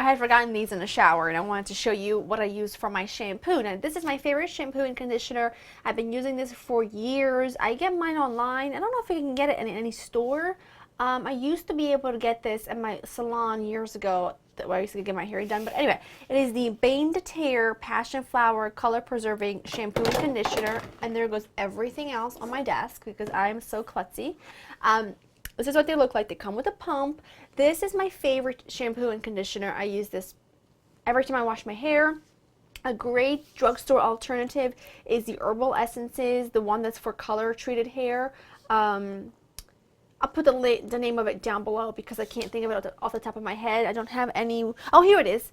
I had forgotten these in the shower and I wanted to show you what I use for my shampoo. Now, this is my favorite shampoo and conditioner. I've been using this for years. I get mine online. I don't know if you can get it in any store. I used to be able to get this at my salon years ago where I used to get my hair done. But anyway, it is the Bane de Terre Passion Flower Color Preserving Shampoo and Conditioner. And there goes everything else on my desk because I'm so klutzy. This is what they look like. They come with a pump. This is my favorite shampoo and conditioner. I use this every time I wash my hair. A great drugstore alternative is the Herbal Essences, the one that's for color treated hair. I'll put the name of it down below because I can't think of it off the top of my head. I don't have any. Oh, here it is.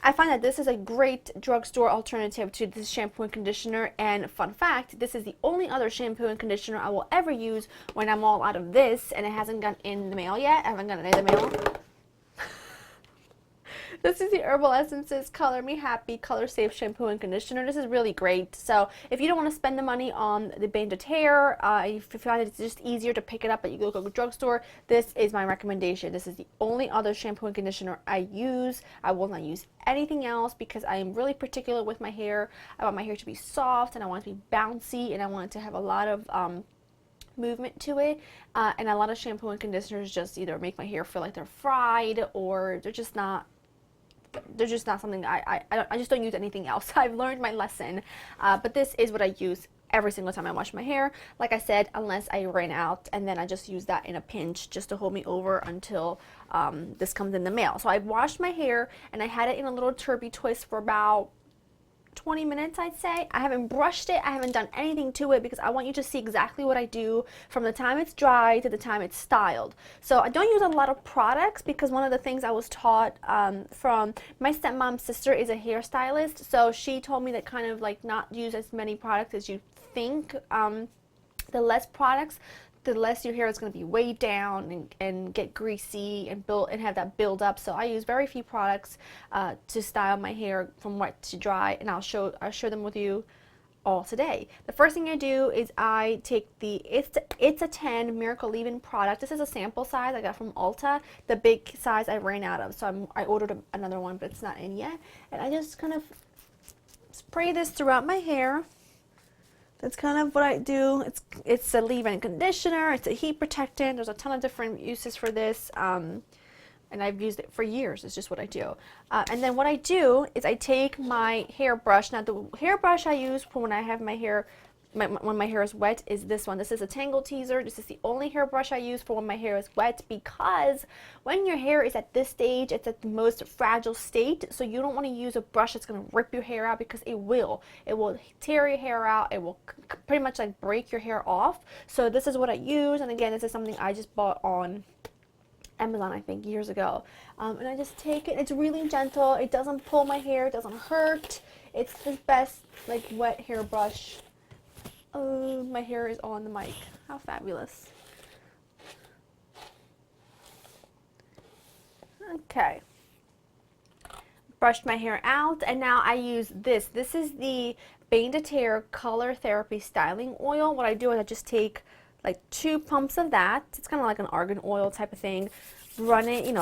I find that this is a great drugstore alternative to this shampoo and conditioner, and fun fact, this is the only other shampoo and conditioner I will ever use when I'm all out of this, and it hasn't gone in the mail yet. I haven't gotten it in the mail. This is the Herbal Essences Color Me Happy Color Safe Shampoo and Conditioner. This is really great. So if you don't want to spend the money on the Bane de Terre, if you find it's just easier to pick it up at your local drugstore, this is my recommendation. This is the only other shampoo and conditioner I use. I will not use anything else because I am really particular with my hair. I want my hair to be soft and I want it to be bouncy and I want it to have a lot of movement to it, and a lot of shampoo and conditioners just either make my hair feel like they're fried or they're just not something I just don't use anything else. I've learned my lesson, but this is what I use every single time I wash my hair. Like I said, unless I ran out, and then I just use that in a pinch just to hold me over until this comes in the mail. So I washed my hair and I had it in a little turby twist for about 20 minutes, I'd say. I haven't brushed it. I haven't done anything to it because I want you to see exactly what I do from the time it's dry to the time it's styled. So I don't use a lot of products because one of the things I was taught from my stepmom's sister is a hairstylist. So she told me that kind of like not use as many products as you think. The less products, the less your hair is going to be weighed down and get greasy and have that build up. So I use very few products to style my hair from wet to dry, and I'll share them with you all today. The first thing I do is I take the It's a 10 Miracle Leave-In product. This is a sample size I got from Ulta. The big size I ran out of, so I ordered another one, but it's not in yet. And I just kind of spray this throughout my hair. That's kind of what I do. It's a leave-in conditioner. It's a heat protectant. There's a ton of different uses for this, and I've used it for years. It's just what I do. And then what I do is I take my hairbrush. Now the hairbrush I use for when I have my hair, when my hair is wet, is this one. This is a Tangle Teaser. This is the only hairbrush I use for when my hair is wet because when your hair is at this stage, it's at the most fragile state. So you don't want to use a brush that's going to rip your hair out because it will. It will tear your hair out. It will pretty much like break your hair off. So this is what I use. And again, this is something I just bought on Amazon, I think, years ago. And I just take it. It's really gentle. It doesn't pull my hair. It doesn't hurt. It's the best like wet hairbrush. Oh, my hair is on the mic. How fabulous. Okay. Brushed my hair out, and now I use this. This is the Bane de Terre Color Therapy Styling Oil. What I do is I just take like 2 pumps of that. It's kind of like an argan oil type of thing. Run it,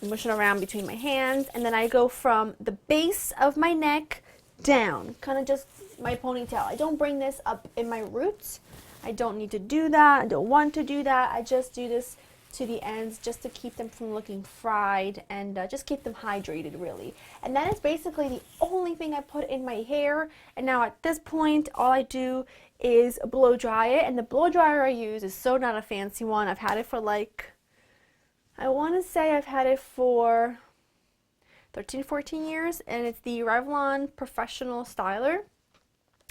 mush it around between my hands, and then I go from the base of my neck down, kind of just my ponytail. I don't bring this up in my roots. I don't need to do that. I don't want to do that. I just do this to the ends just to keep them from looking fried and just keep them hydrated, really. And that is basically the only thing I put in my hair. And now at this point, all I do is blow dry it. And the blow dryer I use is so not a fancy one. I've had it for like, I want to say I've had it for 13, 14 years, and it's the Revlon Professional Styler.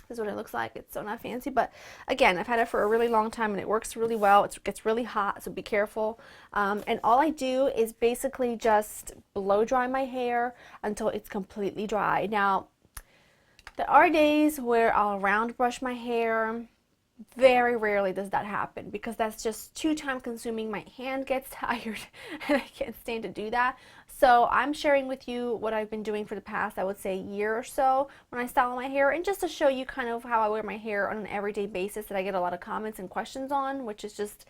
This is what it looks like. It's so not fancy, but again, I've had it for a really long time and it works really well. It gets really hot, so be careful. And all I do is basically just blow dry my hair until it's completely dry. Now, there are days where I'll round brush my hair. Very rarely does that happen because that's just too time consuming. My hand gets tired and I can't stand to do that. So I'm sharing with you what I've been doing for the past, I would say, year or so when I style my hair, and just to show you kind of how I wear my hair on an everyday basis that I get a lot of comments and questions on, which is just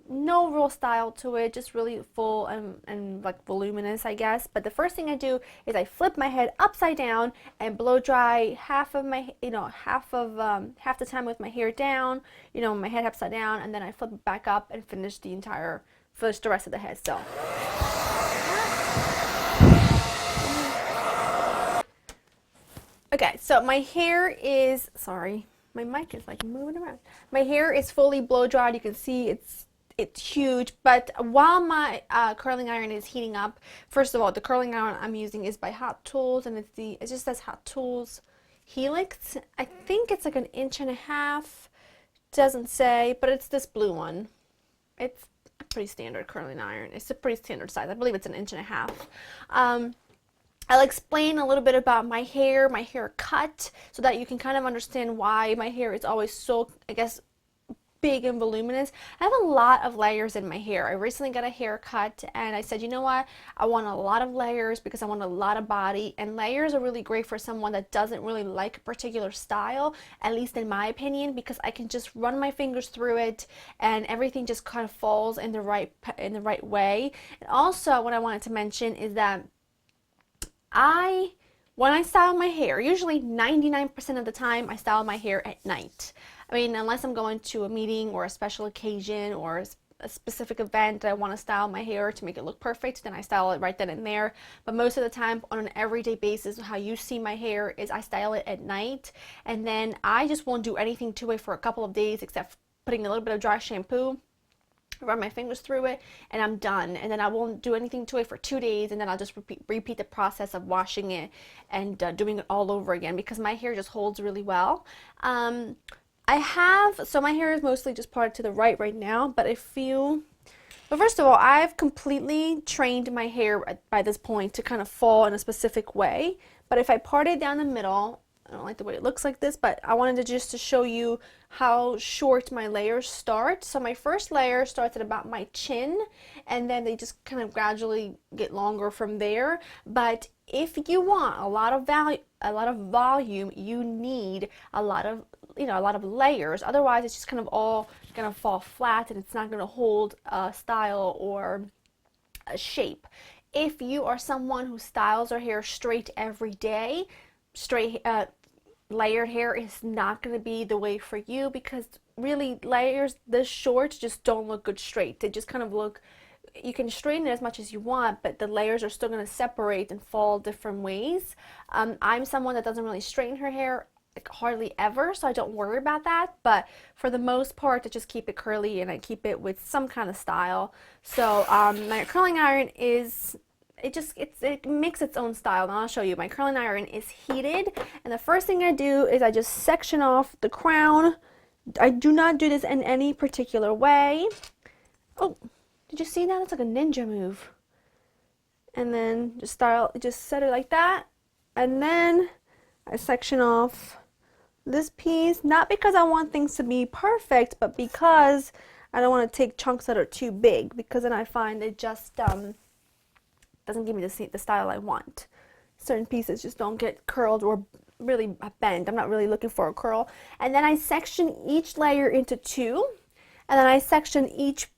no real style to it, just really full and like voluminous, I guess. But the first thing I do is I flip my head upside down and blow dry half of my, half the time with my hair down, my head upside down, and then I flip it back up and finish the rest of the head. So. Okay, so my hair is, sorry, my mic is like moving around. My hair is fully blow dried. You can see it's huge, but while my curling iron is heating up, first of all, the curling iron I'm using is by Hot Tools, and it just says Hot Tools Helix. I think it's like 1.5 inches. Doesn't say, but it's this blue one. It's a pretty standard curling iron. It's a pretty standard size. I believe it's 1.5 inches. I'll explain a little bit about my hair cut, so that you can kind of understand why my hair is always so, I guess, big and voluminous. I have a lot of layers in my hair. I recently got a haircut, and I said, you know what, I want a lot of layers because I want a lot of body, and layers are really great for someone that doesn't really like a particular style, at least in my opinion, because I can just run my fingers through it and everything just kind of falls in the right way. And also what I wanted to mention is that when I style my hair, usually 99% of the time I style my hair at night. I mean, unless I'm going to a meeting or a special occasion or a specific event that I want to style my hair to make it look perfect, then I style it right then and there. But most of the time, on an everyday basis, how you see my hair is I style it at night, and then I just won't do anything to it for a couple of days except putting a little bit of dry shampoo, run my fingers through it, and I'm done. And then I won't do anything to it for 2 days, and then I'll just repeat the process of washing it and doing it all over again, because my hair just holds really well. So my hair is mostly just parted to the right now, but but first of all, I've completely trained my hair by this point to kind of fall in a specific way. But if I part it down the middle, I don't like the way it looks like this, but I wanted to show you how short my layers start. So my first layer starts at about my chin, and then they just kind of gradually get longer from there. But if you want a lot of volume, you need a lot of layers. Otherwise, it's just kind of all gonna fall flat, and it's not gonna hold a style or a shape. If you are someone who styles their hair straight every day, layered hair is not going to be the way for you, because really layers this short just don't look good straight. They just kind of look, you can straighten it as much as you want, but the layers are still going to separate and fall different ways. I'm someone that doesn't really straighten her hair like hardly ever, so I don't worry about that, but for the most part I just keep it curly and I keep it with some kind of style. So my curling iron is, it makes its own style, and I'll show you. My curling iron is heated, and the first thing I do is I just section off the crown. I do not do this in any particular way. Oh, did you see that? It's like a ninja move. And then just set it like that, and then I section off this piece, not because I want things to be perfect, but because I don't want to take chunks that are too big, because then I find it just doesn't give me the style I want. Certain pieces just don't get curled or really bent. I'm not really looking for a curl. And then I section each layer into 2, and then I section each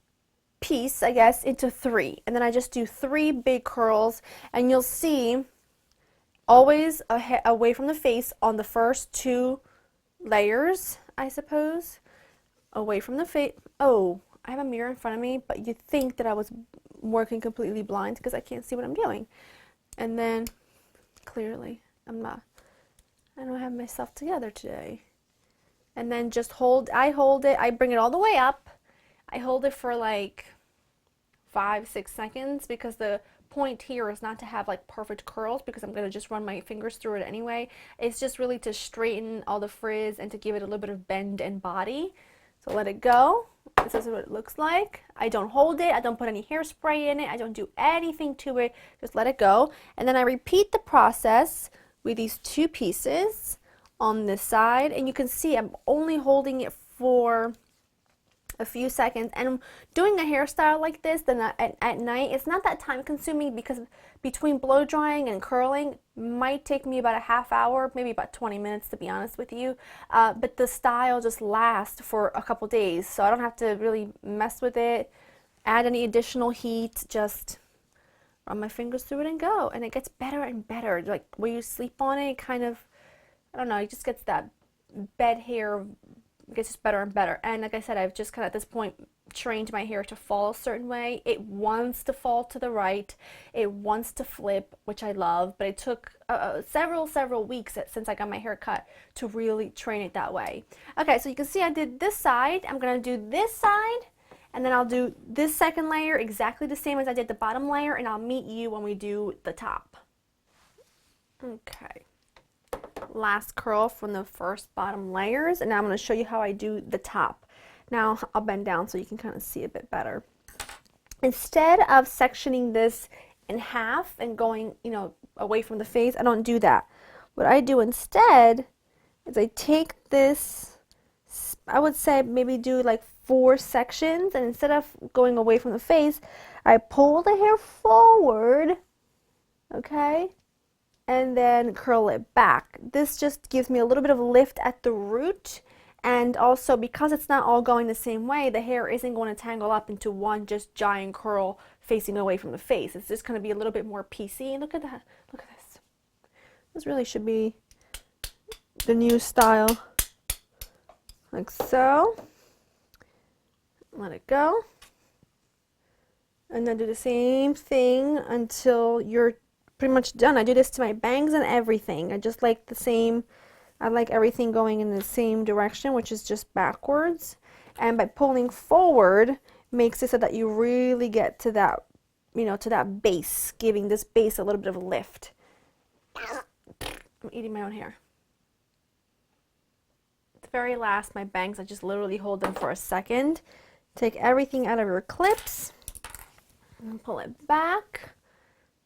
piece, I guess, into 3, and then I just do 3 big curls, and you'll see always away from the face on the first 2 layers, I suppose. Away from the face. Oh, I have a mirror in front of me, but you'd think that I was working completely blind because I can't see what I'm doing. And then clearly I don't have myself together today. And then just I hold it, I bring it all the way up. I hold it for like 5-6 seconds, because the point here is not to have like perfect curls, because I'm going to just run my fingers through it anyway. It's just really to straighten all the frizz and to give it a little bit of bend and body. So let it go. This is what it looks like. I don't hold it. I don't put any hairspray in it. I don't do anything to it. Just let it go. And then I repeat the process with these 2 pieces on this side. And you can see I'm only holding it for a few seconds. And doing a hairstyle like this then at night, it's not that time consuming because between blow drying and curling might take me about a half hour, maybe about 20 minutes to be honest with you, but the style just lasts for a couple days, so I don't have to really mess with it, add any additional heat, just run my fingers through it and go, and it gets better and better. Like when you sleep on it, kind of, I don't know, it just gets that bed hair, gets just better and better. And like I said, I've just kind of at this point trained my hair to fall a certain way. It wants to fall to the right, it wants to flip, which I love, but it took several weeks since I got my hair cut to really train it that way. Okay, so you can see I did this side. I'm gonna do this side, and then I'll do this second layer exactly the same as I did the bottom layer, and I'll meet you when we do the top. Okay, last curl from the first bottom layers, and now I'm going to show you how I do the top. Now I'll bend down so you can kind of see a bit better. Instead of sectioning this in half and going, you know, away from the face, I don't do that. What I do instead is I take this, I would say maybe do like 4 sections, and instead of going away from the face, I pull the hair forward, okay, and then curl it back. This just gives me a little bit of lift at the root, and also because it's not all going the same way, the hair isn't going to tangle up into one just giant curl facing away from the face. It's just going to be a little bit more piecey. Look at that. Look at this. This really should be the new style. Like so. Let it go. And then do the same thing until you're pretty much done. I do this to my bangs and everything. I just like the same, I like everything going in the same direction, which is just backwards. And by pulling forward makes it so that you really get to that, you know, to that base, giving this base a little bit of a lift. I'm eating my own hair. At the very last, my bangs, I just literally hold them for a second. Take everything out of your clips and pull it back.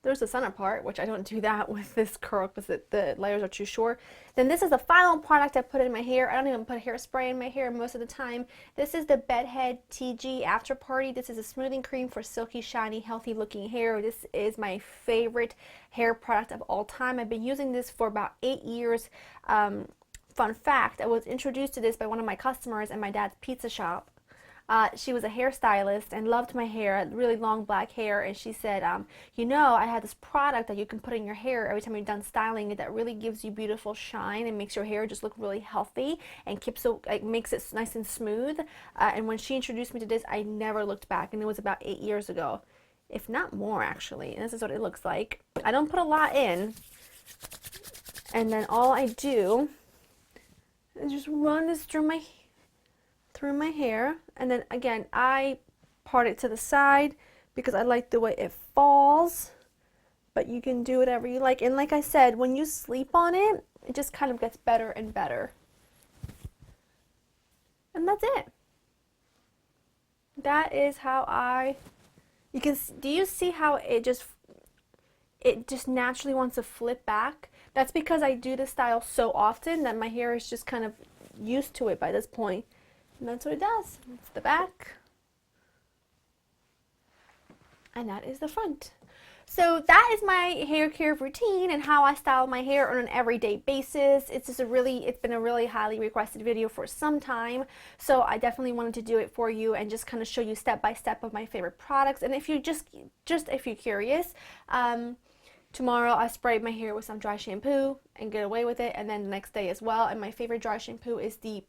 There's the center part, which I don't do that with this curl because the layers are too short. Then this is the final product I put in my hair. I don't even put hairspray in my hair most of the time. This is the Bedhead TG After Party. This is a smoothing cream for silky, shiny, healthy looking hair. This is my favorite hair product of all time. I've been using this for about 8 years. Fun fact, I was introduced to this by one of my customers in my dad's pizza shop. She was a hairstylist and loved my hair, really long black hair, and she said, you know, I had this product that you can put in your hair every time you're done styling it that really gives you beautiful shine and makes your hair just look really healthy and keeps it, like, makes it nice and smooth. And when she introduced me to this, I never looked back, and it was about 8 years ago, if not more actually. And this is what it looks like. I don't put a lot in, and then all I do is just run this through my hair, and then again I part it to the side because I like the way it falls, but you can do whatever you like. And like I said, when you sleep on it, it just kind of gets better and better. And that's it. That is how you can, do you see how it just naturally wants to flip back? That's because I do this style so often that my hair is just kind of used to it by this point. And that's what it does. It's the back. And that is the front. So that is my hair care routine and how I style my hair on an everyday basis. It's been a really highly requested video for some time. So I definitely wanted to do it for you and just kind of show you step by step of my favorite products. And if you if you're curious, tomorrow I sprayed my hair with some dry shampoo and get away with it. And then the next day as well. And my favorite dry shampoo is the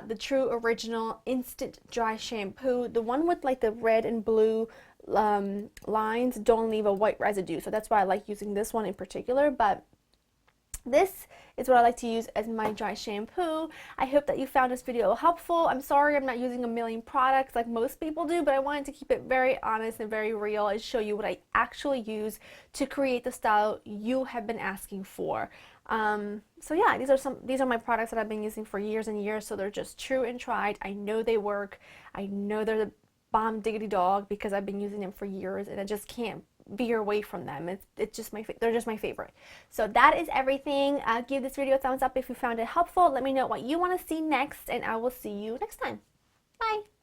the True Original Instant Dry Shampoo. The one with like the red and blue lines don't leave a white residue, so that's why I like using this one in particular. But this is what I like to use as my dry shampoo. I hope that you found this video helpful. I'm sorry I'm not using a million products like most people do, but I wanted to keep it very honest and very real and show you what I actually use to create the style you have been asking for. So yeah, these are my products that I've been using for years and years, so they're just true and tried. I know they work. I know they're the bomb diggity dog because I've been using them for years and I just can't veer away from them. It's just they're just my favorite. So that is everything. Give this video a thumbs up if you found it helpful. Let me know what you want to see next, and I will see you next time. Bye.